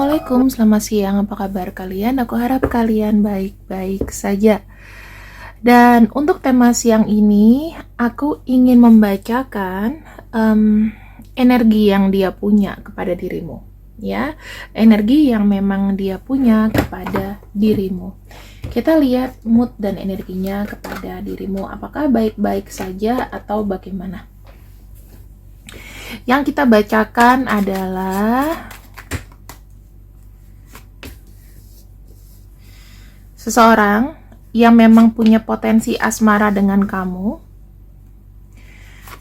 Assalamualaikum, selamat siang, apa kabar kalian? Aku harap kalian baik-baik saja. Dan untuk tema siang ini, aku ingin membacakan energi yang dia punya kepada dirimu. Ya, energi yang memang dia punya kepada dirimu. Kita lihat mood dan energinya kepada dirimu, apakah baik-baik saja atau bagaimana? Yang kita bacakan adalah seseorang yang memang punya potensi asmara dengan kamu,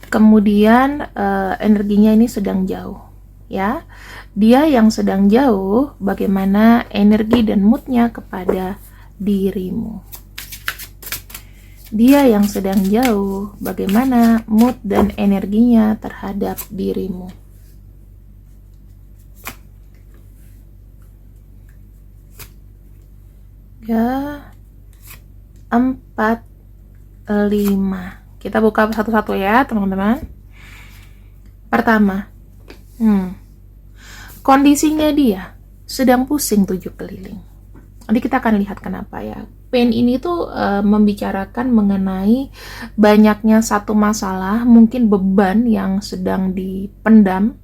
kemudian energinya ini sedang jauh, ya. Dia yang sedang jauh, bagaimana energi dan moodnya kepada dirimu. Dia yang sedang jauh, bagaimana mood dan energinya terhadap dirimu. Ya, 4, 5. Kita buka satu-satu ya teman-teman. Pertama, kondisinya dia sedang pusing 7 keliling. Nanti kita akan lihat kenapa ya. Pain ini tuh membicarakan mengenai banyaknya satu masalah, mungkin beban yang sedang dipendam,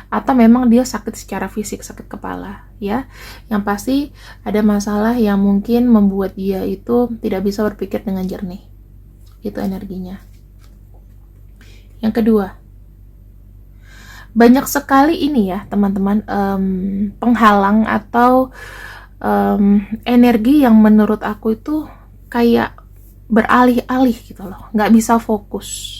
atau memang dia sakit secara fisik, sakit kepala ya. Yang pasti ada masalah yang mungkin membuat dia itu tidak bisa berpikir dengan jernih. Itu energinya. Yang kedua, banyak sekali ini ya teman-teman, penghalang atau energi yang menurut aku itu kayak beralih-alih gitu loh, nggak bisa fokus.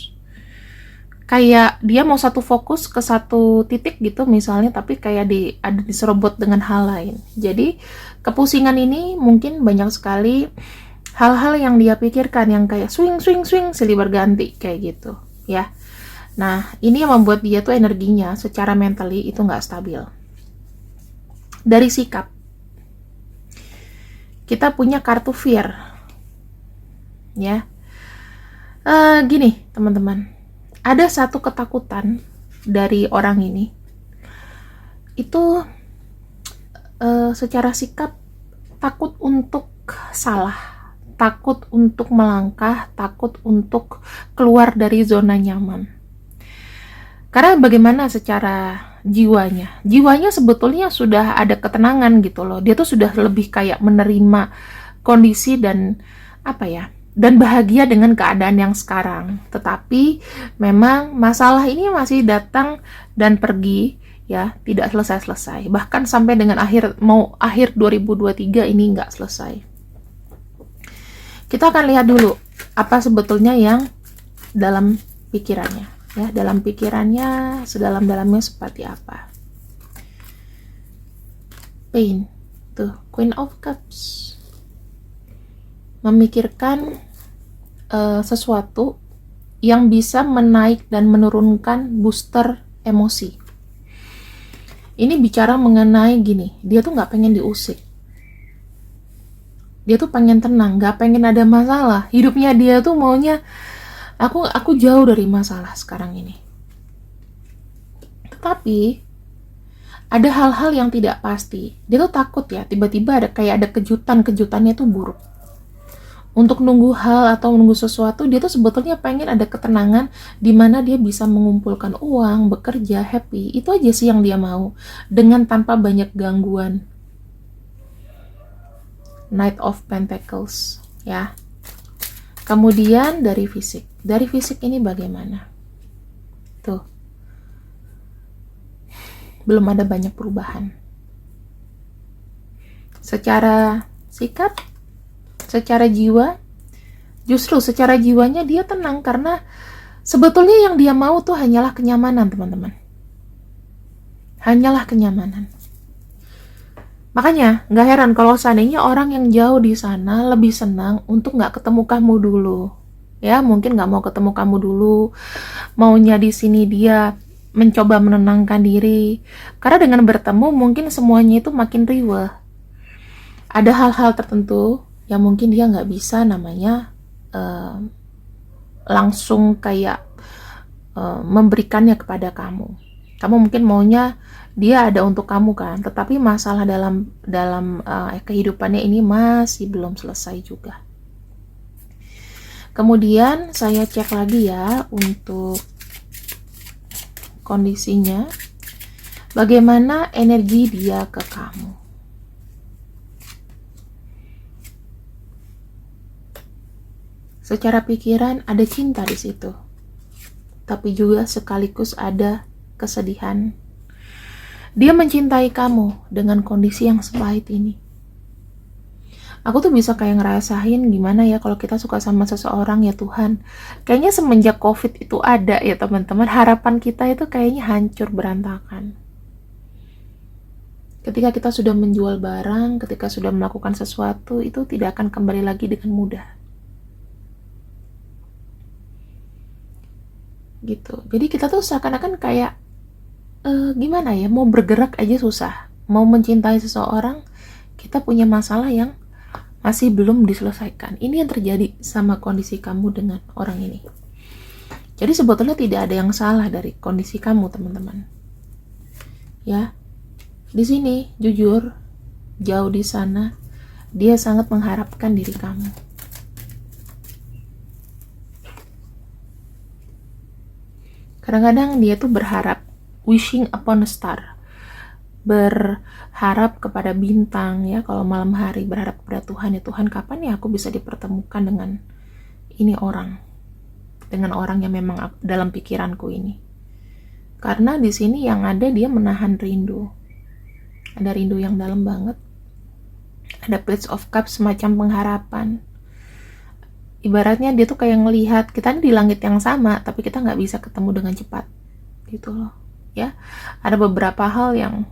Kayak dia mau satu fokus ke satu titik gitu misalnya, tapi kayak ada diserobot dengan hal lain. Jadi kepusingan ini mungkin banyak sekali hal-hal yang dia pikirkan yang kayak swing silih berganti kayak gitu ya. Nah ini yang membuat dia tuh energinya secara mentally itu nggak stabil. Dari sikap, kita punya kartu fear ya. Gini teman-teman, ada satu ketakutan dari orang ini itu secara sikap takut untuk salah, takut untuk melangkah, takut untuk keluar dari zona nyaman. Karena bagaimana secara jiwanya sebetulnya sudah ada ketenangan gitu loh. Dia tuh sudah lebih kayak menerima kondisi dan apa ya, dan bahagia dengan keadaan yang sekarang. Tetapi memang masalah ini masih datang dan pergi ya, tidak selesai-selesai. Bahkan sampai dengan akhir 2023 ini nggak selesai. Kita akan lihat dulu apa sebetulnya yang dalam pikirannya ya, dalam pikirannya sedalam-dalamnya seperti apa. Pain, tuh Queen of Cups, memikirkan sesuatu yang bisa menaik dan menurunkan booster emosi. Ini bicara mengenai gini, dia tuh nggak pengen diusik, dia tuh pengen tenang, nggak pengen ada masalah. Hidupnya dia tuh maunya aku jauh dari masalah sekarang ini. Tetapi ada hal-hal yang tidak pasti. Dia tuh takut ya, tiba-tiba ada kejutannya tuh buruk. Untuk nunggu hal atau nunggu sesuatu, dia tuh sebetulnya pengen ada ketenangan di mana dia bisa mengumpulkan uang, bekerja, happy. Itu aja sih yang dia mau, dengan tanpa banyak gangguan. Knight of Pentacles ya. Kemudian dari fisik. Dari fisik ini bagaimana? Tuh. Belum ada banyak perubahan. Secara sikap, secara jiwa, justru secara jiwanya dia tenang karena sebetulnya yang dia mau tuh hanyalah kenyamanan, teman-teman. Hanyalah kenyamanan. Makanya nggak heran kalau seandainya orang yang jauh di sana lebih senang untuk nggak ketemu kamu dulu. Ya, mungkin nggak mau ketemu kamu dulu. Maunya di sini dia mencoba menenangkan diri. Karena dengan bertemu mungkin semuanya itu makin riweh. Ada hal-hal tertentu yang mungkin dia nggak bisa namanya langsung kayak memberikannya kepada kamu. Kamu mungkin maunya dia ada untuk kamu kan, tetapi masalah dalam dalam kehidupannya ini masih belum selesai juga. Kemudian saya cek lagi ya untuk kondisinya, bagaimana energi dia ke kamu. Secara pikiran ada cinta di situ, tapi juga sekaligus ada kesedihan. Dia mencintai kamu dengan kondisi yang sepahit ini. Aku tuh bisa kayak ngerasain gimana ya kalau kita suka sama seseorang, ya Tuhan. Kayaknya semenjak COVID itu ada ya teman-teman, harapan kita itu kayaknya hancur berantakan. Ketika kita sudah menjual barang, ketika sudah melakukan sesuatu, itu tidak akan kembali lagi dengan mudah. Gitu. Jadi kita tuh seakan-akan kayak gimana ya, mau bergerak aja susah. Mau mencintai seseorang, kita punya masalah yang masih belum diselesaikan. Ini yang terjadi sama kondisi kamu dengan orang ini. Jadi sebetulnya tidak ada yang salah dari kondisi kamu, teman-teman. Ya, di sini jujur, jauh di sana, dia sangat mengharapkan diri kamu. Kadang-kadang dia tuh berharap, wishing upon a star, berharap kepada bintang ya, kalau malam hari berharap kepada Tuhan, ya Tuhan kapan ya aku bisa dipertemukan dengan ini orang, dengan orang yang memang dalam pikiranku ini. Karena di sini yang ada dia menahan rindu, ada rindu yang dalam banget, ada Page of Cups, semacam pengharapan. Ibaratnya dia tuh kayak ngelihat kita di langit yang sama, tapi kita nggak bisa ketemu dengan cepat, gitu loh. Ya, ada beberapa hal yang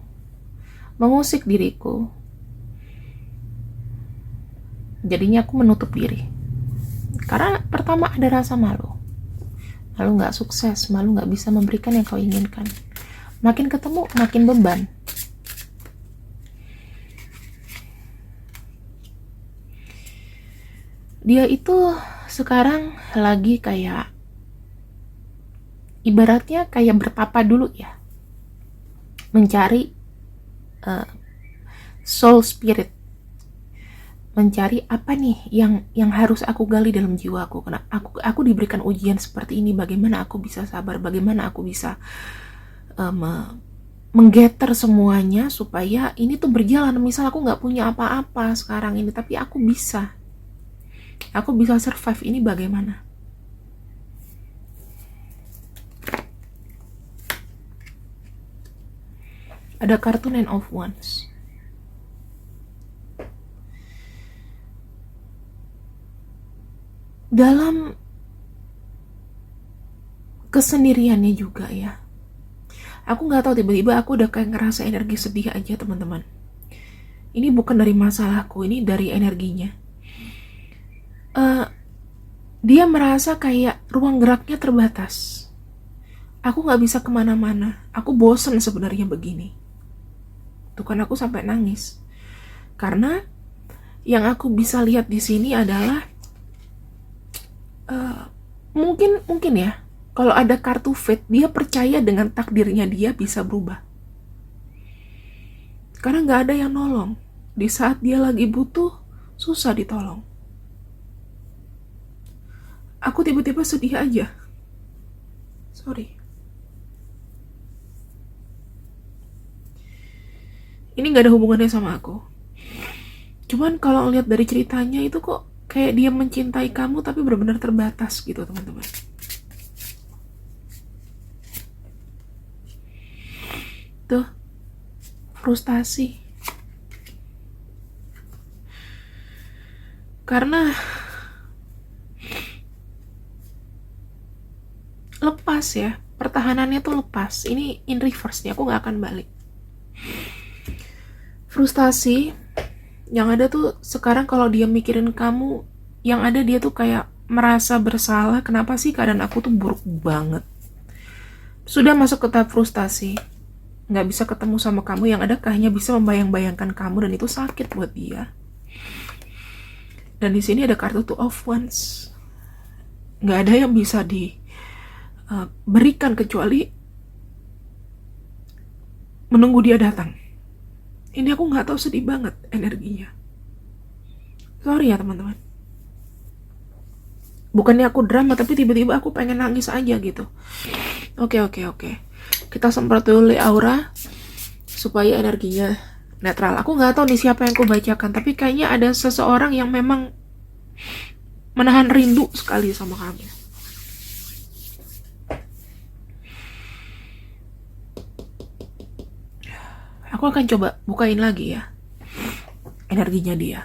mengusik diriku. Jadinya aku menutup diri. Karena pertama ada rasa malu. Malu nggak sukses, malu nggak bisa memberikan yang kau inginkan. Makin ketemu, makin beban. Dia itu sekarang lagi kayak, ibaratnya kayak bertapa dulu ya, mencari soul spirit, mencari apa nih yang harus aku gali dalam jiwaku. Karena aku diberikan ujian seperti ini, bagaimana aku bisa sabar, bagaimana aku bisa menggetter semuanya supaya ini tuh berjalan. Misal aku nggak punya apa-apa sekarang ini, tapi aku bisa survive ini, bagaimana? Ada kartu Nine of Wands. Dalam kesendiriannya juga ya, aku nggak tahu, tiba-tiba aku udah kayak ngerasa energi sedih aja, teman-teman. Ini bukan dari masalahku, ini dari energinya. Dia merasa kayak ruang geraknya terbatas. Aku nggak bisa kemana-mana. Aku bosen sebenarnya begini. Tuh kan aku sampai nangis. Karena yang aku bisa lihat di sini adalah mungkin ya, kalau ada kartu fate, dia percaya dengan takdirnya dia bisa berubah. Karena nggak ada yang nolong. Di saat dia lagi butuh, susah ditolong. Aku tiba-tiba sedih aja. Sorry. Ini gak ada hubungannya sama aku. Cuman kalau lihat dari ceritanya itu kok kayak dia mencintai kamu tapi benar-benar terbatas gitu, teman-teman. Tuh, frustasi. Karena lepas ya, pertahanannya tuh lepas. Ini in reverse nih, aku gak akan balik. Frustasi. Yang ada tuh sekarang kalau dia mikirin kamu, yang ada dia tuh kayak merasa bersalah. Kenapa sih keadaan aku tuh buruk banget? Sudah masuk ke tahap frustasi, gak bisa ketemu sama kamu, yang ada hanya bisa membayang-bayangkan kamu, dan itu sakit buat dia. Dan di sini ada kartu Two of Wands. Gak ada yang bisa diberikan kecuali menunggu dia datang. Ini aku nggak tahu, sedih banget energinya. Sorry ya teman-teman. Bukannya aku drama, tapi tiba-tiba aku pengen nangis aja gitu. Oke. Kita semprot dulu aura supaya energinya netral. Aku nggak tahu nih siapa yang aku bacakan, tapi kayaknya ada seseorang yang memang menahan rindu sekali sama kamu. Aku akan coba bukain lagi ya energinya dia.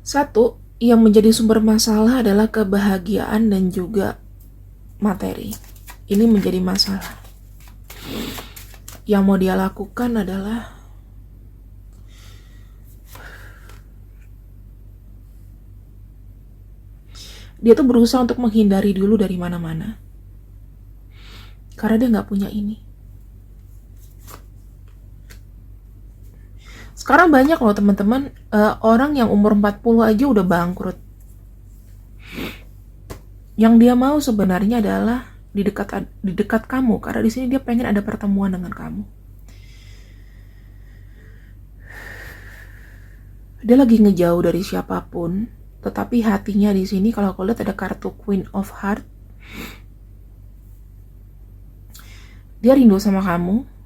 Satu, yang menjadi sumber masalah adalah kebahagiaan dan juga materi. Ini menjadi masalah. Yang mau dia lakukan adalah dia tuh berusaha untuk menghindari dulu dari mana-mana. Karena dia nggak punya ini. Sekarang banyak loh teman-teman, orang yang umur 40 aja udah bangkrut. Yang dia mau sebenarnya adalah di dekat kamu, karena di sini dia pengen ada pertemuan dengan kamu. Dia lagi ngejauh dari siapapun, tetapi hatinya di sini kalau aku lihat ada kartu Queen of Heart. Dia rindu sama kamu.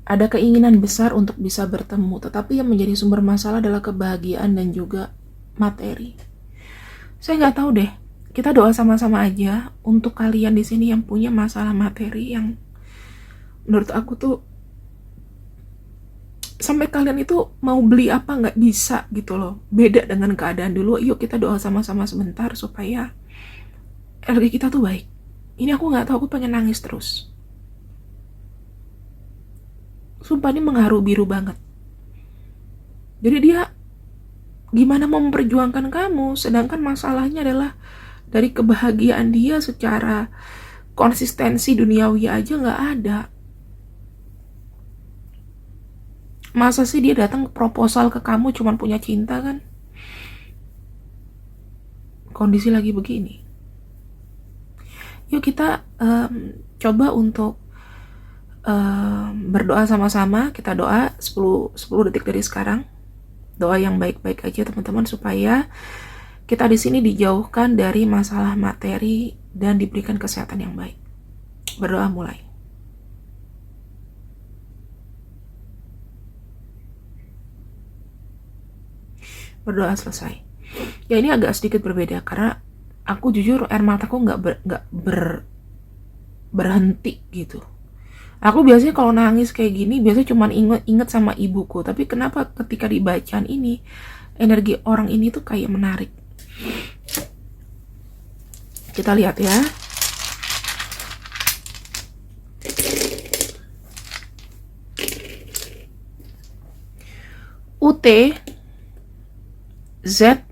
Ada keinginan besar untuk bisa bertemu, tetapi yang menjadi sumber masalah adalah kebahagiaan dan juga materi. Saya nggak tahu deh. Kita doa sama-sama aja untuk kalian di sini yang punya masalah materi yang menurut aku tuh sampai kalian itu mau beli apa nggak bisa gitu loh. Beda dengan keadaan dulu. Yuk kita doa sama-sama sebentar supaya energi kita tuh baik. Ini aku nggak tahu, aku pengen nangis terus. Sumpah ini mengharu biru banget. Jadi dia gimana mau memperjuangkan kamu, sedangkan masalahnya adalah dari kebahagiaan dia secara konsistensi duniawi aja nggak ada. Masa sih dia datang proposal ke kamu cuman punya cinta kan? Kondisi lagi begini. Yuk kita coba untuk berdoa sama-sama. Kita doa 10 detik dari sekarang. Doa yang baik-baik aja teman-teman supaya kita di sini dijauhkan dari masalah materi dan diberikan kesehatan yang baik. Berdoa mulai. Berdoa selesai. Ya ini agak sedikit berbeda karena aku jujur air mataku nggak berhenti gitu. Aku biasanya kalau nangis kayak gini biasanya cuma inget sama ibuku. Tapi kenapa ketika dibacaan ini energi orang ini tuh kayak menarik. Kita lihat ya. UT Z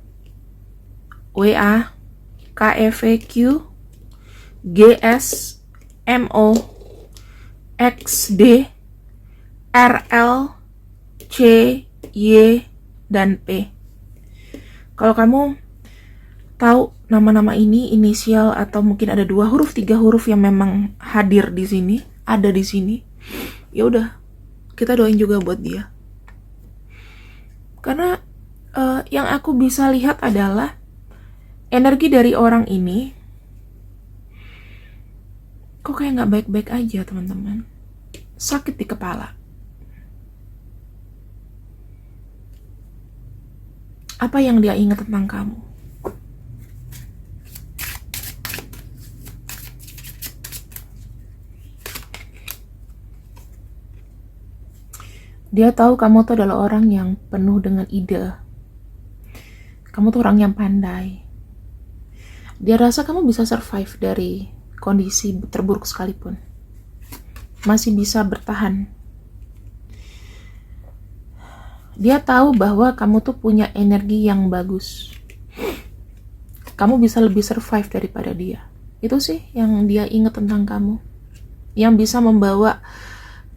WA KEVQ GS MO XD RL C Y dan P. Kalau kamu tahu nama-nama ini inisial atau mungkin ada 2 huruf, 3 huruf yang memang hadir di sini, ada di sini, ya udah kita doain juga buat dia. Karena yang aku bisa lihat adalah energi dari orang ini kok kayak nggak baik-baik aja teman-teman. Sakit di kepala. Apa yang dia ingat tentang kamu? Dia tahu kamu tuh adalah orang yang penuh dengan ide. Kamu tuh orang yang pandai. Dia rasa kamu bisa survive dari kondisi terburuk sekalipun. Masih bisa bertahan. Dia tahu bahwa kamu tuh punya energi yang bagus. Kamu bisa lebih survive daripada dia. Itu sih yang dia ingat tentang kamu. Yang bisa membawa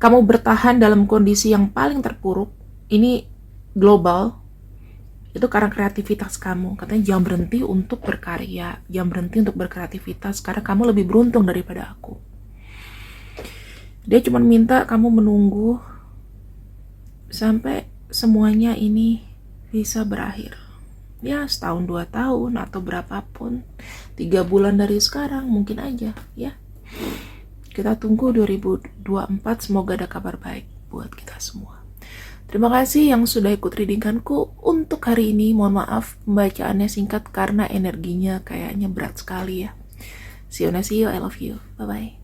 kamu bertahan dalam kondisi yang paling terpuruk. Ini global itu karena kreativitas kamu. Katanya jangan berhenti untuk berkarya, jangan berhenti untuk berkreativitas karena kamu lebih beruntung daripada aku. Dia cuma minta kamu menunggu sampai semuanya ini bisa berakhir. Ya, setahun 2 tahun atau berapapun, 3 bulan dari sekarang mungkin aja ya. Kita tunggu 2024, semoga ada kabar baik buat kita semua. Terima kasih yang sudah ikut readinganku untuk hari ini. Mohon maaf pembacaannya singkat karena energinya kayaknya berat sekali ya. See you, I love you. Bye-bye.